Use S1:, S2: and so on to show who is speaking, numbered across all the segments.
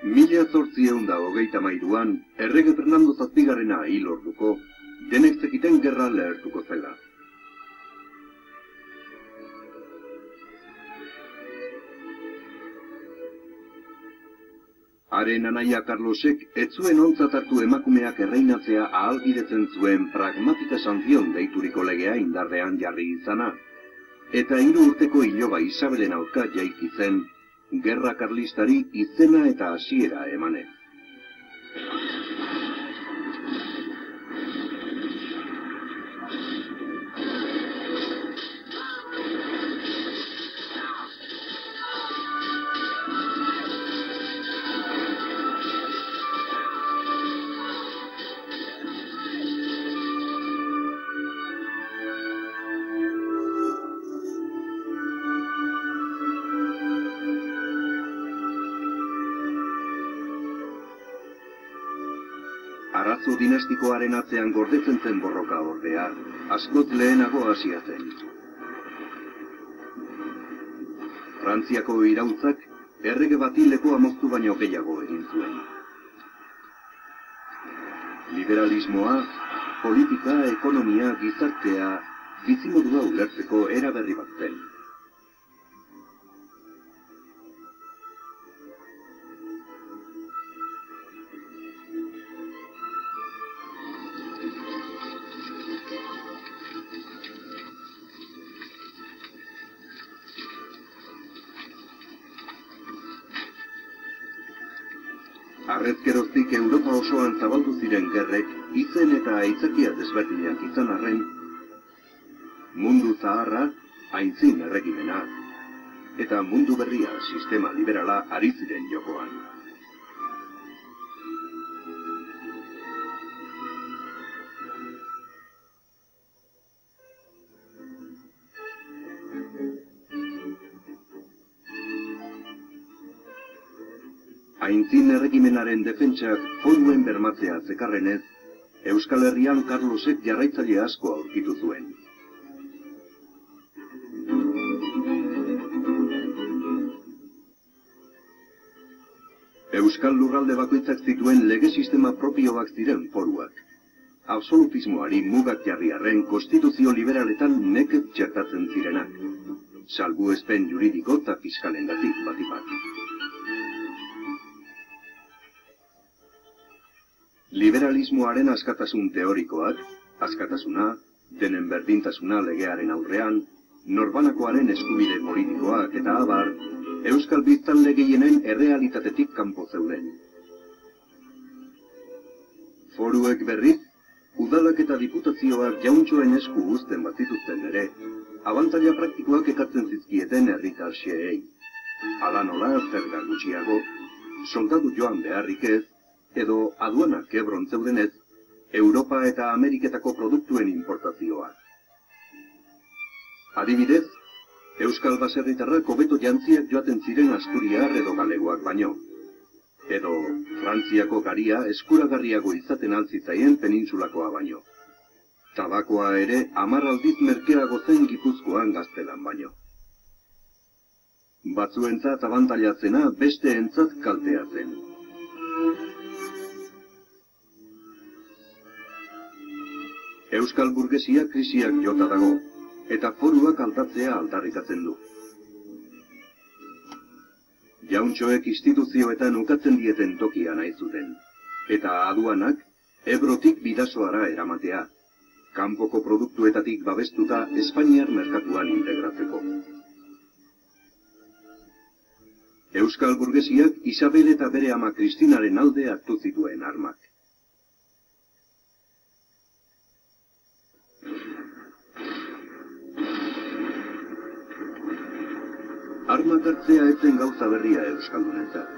S1: 1823an, errege Fernando Zazpigarrena hil orduko, denek zekiten gerra lehertuko zela. Haren anaia Carlosek ez zuen ontzat hartu emakumeak erreinatzea ahalbidetzen zuen pragmatika sanzion deituriko legea indarrean jarri izana, eta 3 urteko iloba Isabelen aurka jaiki zen, gerra karlistari izena eta hasiera emanez. Arazo dinastikoaren atzean gordetzen zen borroka ordea, askoz lehenago hasia zen. Frantziako irautzak errege bati lepoa moztu baino gehiago egin zuen. Liberalismoa, politika, ekonomia, gizartea, bizimodua ulertzeko era berri bat zen. Harrezkeroztik Europa osoan zabaldu ziren gerrek, izen eta aitzakia desberdinak izan arren, mundu zaharra, aintzin erregimena, eta mundu berria sistema liberala ari ziren jokoan. Aintzin erregimenaren defentsak foruen bermatzea zekarrenez, Euskal Herrian Carlosek jarraitzaile asko aurkitu zuen. Euskal lurralde bakoitzak zituen lege sistema propioak ziren foruak. Absolutismoari mugak jarri arren konstituzio liberaletan nekez txertatzen zirenak. Salbuespen juridiko eta fiskalengatik batipat. Liberalismoaren askatasun teorikoak, askatasuna, denen berdintasuna legearen aurrean, norbanakoaren eskubide politikoak eta abar, Euskal biztanle gehienen errealitatetik kanpo zeuden. Foruek berriz, udalak eta diputazioak jauntxoen esku uzten bazituzten ere, abantaila praktikoak ekartzen zizkieten herritar xeei. Hala nola zerga gutxiago, soldadu joan beharrik ez, edo aduanak ebron zeudenez, Europa eta Ameriketako produktuen importazioa. Adibidez, Euskal baserritarrak hobeto jantziak joaten ziren Asturiar edo Galegoak baino. Edo Frantziako garia eskuragarriago izaten altzitzaien penintsulakoa baino. Tabakoa ere 10 aldiz merkeago zen Gipuzkoan Gaztelan baino. Batzuentzat abantailatzena besteentzat kaltea zen. Euskal burgesia krisiak jota dago, eta foruak aldatzea aldarrikatzen du. Jauntxoek instituzioetan ukatzen dieten tokia nahi zuten, eta aduanak Ebrotik Bidasoara eramatea, kanpoko produktuetatik babestuta Espainiar merkatuan integratzeko. Euskal burgesiak Isabel eta bere ama Kristinaren alde hartu zituen armak. Armak hartzea etzen gauza berria euskaldunentzat.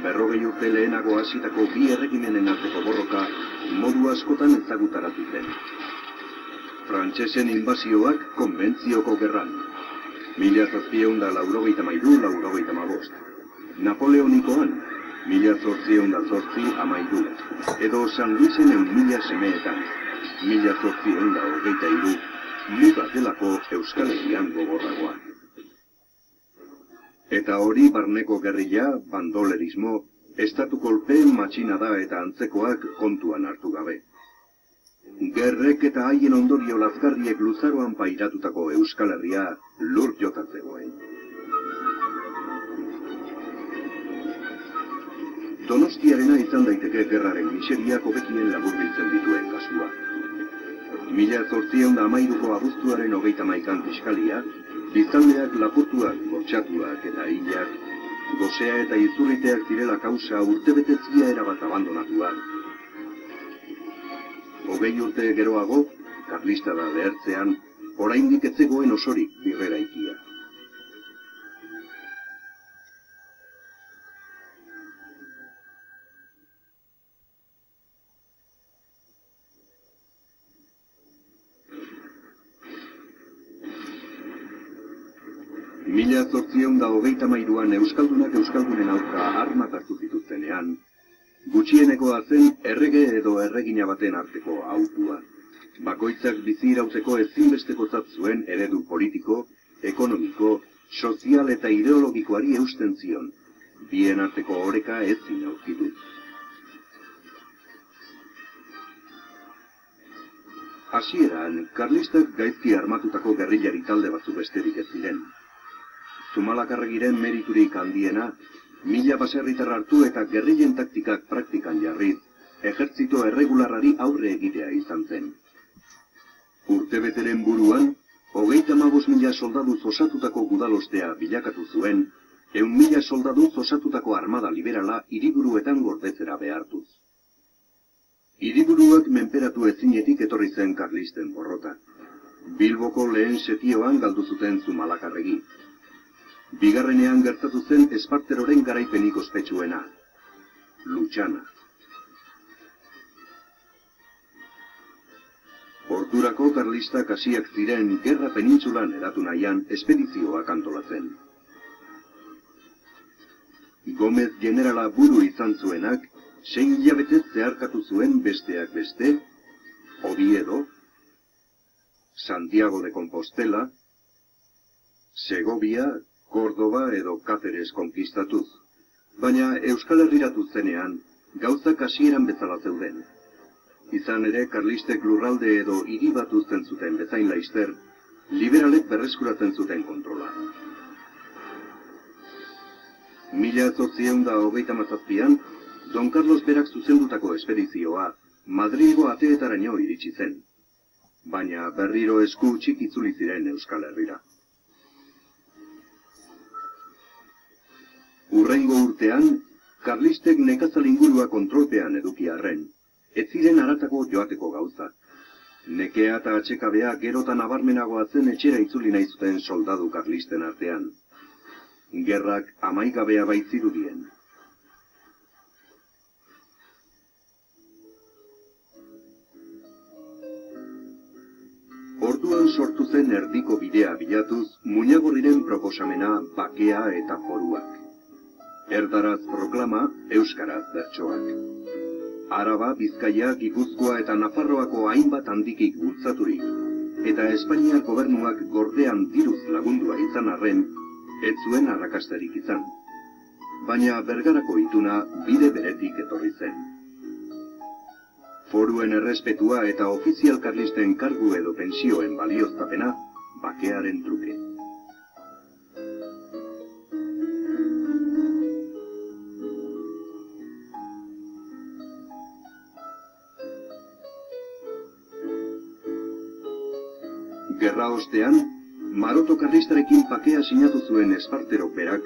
S1: 40 urte lehenago hasitako bi erregimenen arteko borroka modu askotan ezagutaratu zen. Frantsesen inbasioak konbentzioko gerran. 1793-95. Napoleonikoan, 1808-13, edo San Luisen 1000 semeetan, 1823, muga delako Euskal Herrian gogorragoa. Eta hori barneko gerrilla, bandolerismo, Estatu kolpe, matxinada eta antzekoak kontuan hartu gabe. Gerrek eta haien ondorio lazgarriek luzaroan pairatutako Euskal Herria lur jotatzegoen. Donostiarena izan daiteke gerraren miseriak hobekien laburbiltzen dituen kasua. 1813ko abuztuaren 31 fiskalia, biztanleak lapurtuak, bortxatuak eta hilak, gosea eta izurriteak zirela kausa urtebetezia erabat abandonatuak. 20 urte geroago, karlistada lehertzean, oraindik ez zegoen osorik birreraikia. Mila 1933an Euskaldunak Euskaldunen aurka armak hartu zituztenean, gutxienekoa zen errege edo erregina baten arteko hautua. Bakoitzak bizi irauteko ezinbestekotzat zuen eredu politiko, ekonomiko, sozial eta ideologikoari eusten zion, bien arteko oreka ezin aurkitu. Hasieran, karlistak gaizki armatutako gerrillari talde batzuk besterik ez ziren. Zumalakarregiren meriturik handiena, 1000 baserritar hartu eta gerrillen taktikak praktikan jarriz, ejertzito erregularrari aurre egitea izan zen. Urtebeteren buruan, 35.000 soldaduz osatutako gudalostea bilakatu zuen, 100.000 soldaduz osatutako armada liberala hiriburuetan gordetzera behartuz. Hiriburuak menperatu ezinetik etorri zen karlisten borrota. Bilboko lehen setioan galdu zuten Zumalakarregi. Bigarrenean gertatu zen Esparteroren garaipenik ospetsuena, Lutxana. Ordurako karlistak hasiak ziren gerra penintsulan eratu nahian espedizioak antolatzen. Gomez generala buru izan zuenak, 6 hilabetez zeharkatu zuen besteak beste, Oviedo, Santiago de Compostela, Segovia, Córdoba edo Cáceres konkistatuz, baina Euskal Herriratu zenean gauzak hasieran bezala zeuden. Izan ere, karlistek lurralde edo hiri bat uzten zuten bezain laizter, liberalek berreskuratzen zuten kontrola. 1837an, Don Carlos berak zuzendutako espedizioa Madrilgo ateetaraino iritsi zen, baina berriro esku txik itzuli ziren Euskal Herrira. Hurrengo urtean, karlistek nekazal ingurua kontrolpean eduki arren, ez ziren haratako joateko gauza. Nekea eta atxekabea gerota nabarmenagoa zen etxera itzuli nahi zuten soldadu karlisten artean. Gerrak amaigabea baitzirudien. Orduan sortu zen erdiko bidea bilatuz, Muñagorriren proposamena bakea eta foruak. Erdaraz proklama, euskaraz bertsoak. Araba, Bizkaia, Gipuzkoa eta Nafarroako hainbat handikik bultzaturik, eta Espainiar gobernuak gordean diruz lagundua izan arren, ez zuen arrakastarik izan. Baina Bergarako ituna bide beretik etorri zen. Foruen errespetua eta ofizial karlisten kargu edo pensioen balioztapena, bakearen truke. Gerra ostean, Maroto karlistarekin pakea sinatu zuen Esparterok berak,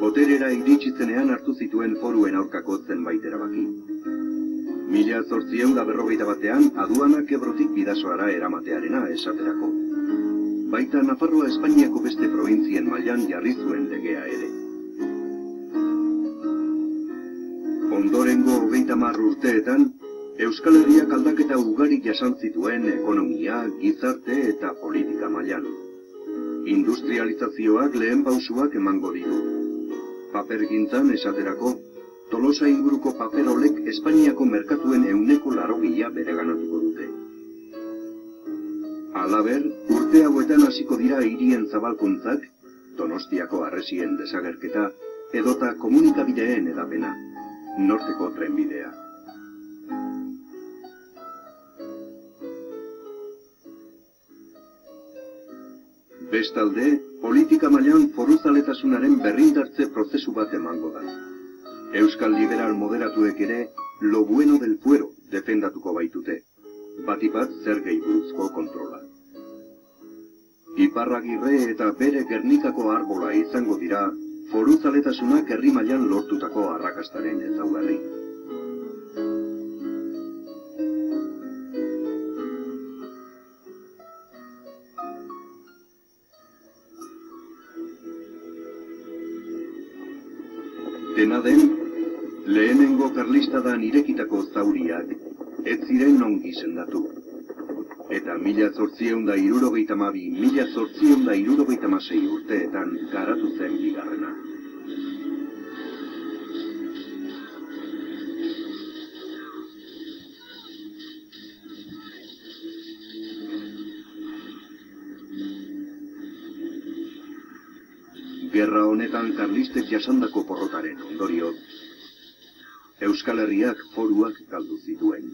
S1: boterera iritsitzenean hartu zituen foruen aurkako zenbait erabaki. 1851an aduanak Ebrotik Bidasoara eramatearena esaterako. Baita Nafarroa Espainiako beste provintzien mailan jarri zuen legea ere. Ondorengo 30 urteetan, Euskal Herriak aldaketa ugari jasan zituen ekonomia, gizarte eta politika mailan. Industrializazioak lehen pausuak emango ditu. Papergintzan esaterako, Tolosa inguruko paperolek Espainiako merkatuen 80% bereganatuko dute. Halaber, urte hauetan hasiko dira hirien zabalkuntzak, Donostiako harresien desagerketa, edota komunikabideen edapena. norteko trenbidea. Bestalde, politika mailan foruzaletasunaren berrindartze prozesu bat emango da. Euskal liberal moderatuek ere lo bueno del fuero defendatuko baitute, batipat zergei buruzko kontrola. Iparragirre eta bere Gernikako arbola izango dira foruzaletasunak herri mailan lortutako arrakastaren ezaugarri. Dena den, lehenengo karlistadan irekitako zauriak ez ziren ongi sendatu. Eta 1862-1866 urteetan garatu zen bigarrena. Gerra honetan karlistek jasandako porrotaren ondorioz, Euskal Herriak foruak galdu zituen.